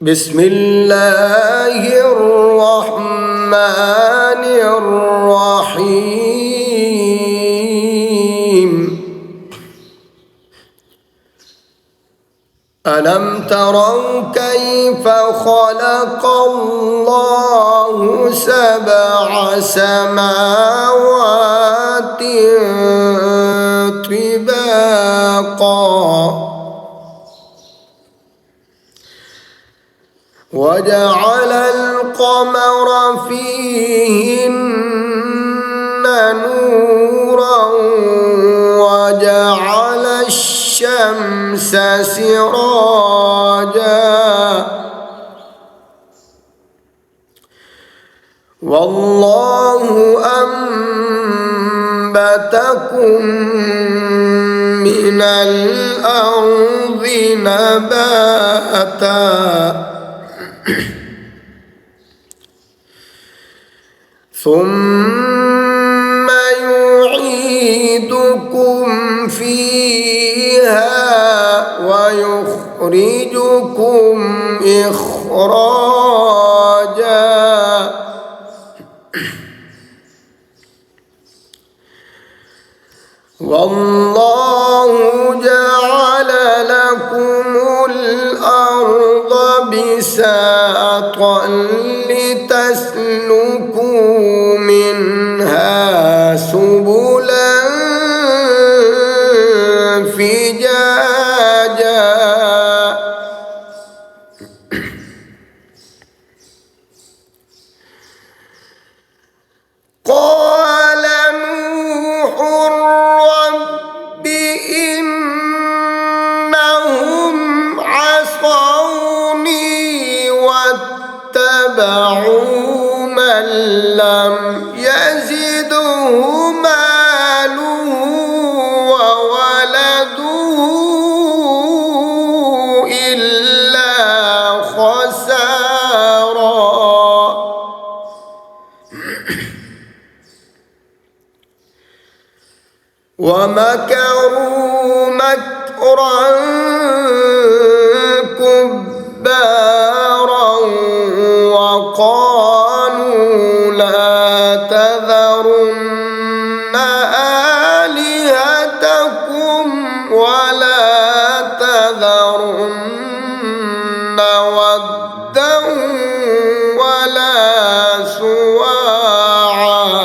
بسم الله الرحمن الرحيم. ألم تروا كيف خلق الله سبع سماوات طباقا وجعل القمر فيهن نورا وجعل الشمس سراجا والله أنبتكم من الأرض نباتا ثم يعيدكم فيها ويخرجكم إخراجا والله جعل لكم الأرض بساطا لتسلكوا منها سبلا فجاجا قال نوح رب إنهم عصوني واتبعوا من لم يزده ماله وولده إلا خسارا ومكروا مكرا كبارا وقالوا لا تذرن آلهتكم ولا تذرن ودا ولا سواعا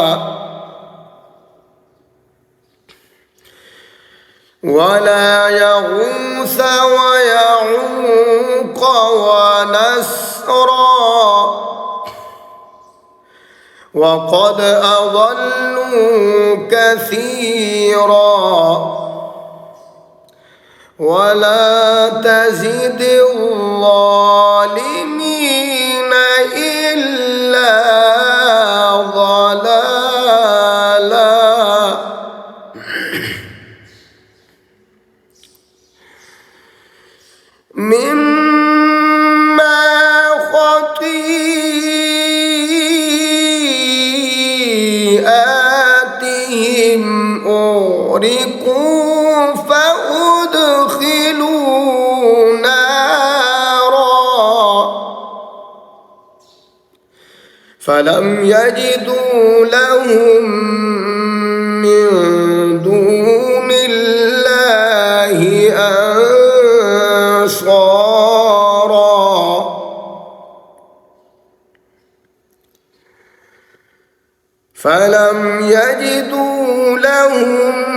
ولا يغوث ويعوق ونسرا وقد أضلوا كثيرا ولا تزد الظالمين إلا ضلالا مما خطيئاتهم أغرقوا فأدخلوا نارا فلم يجدوا لهم من دون الله أنصارا فلم يجدوا لهم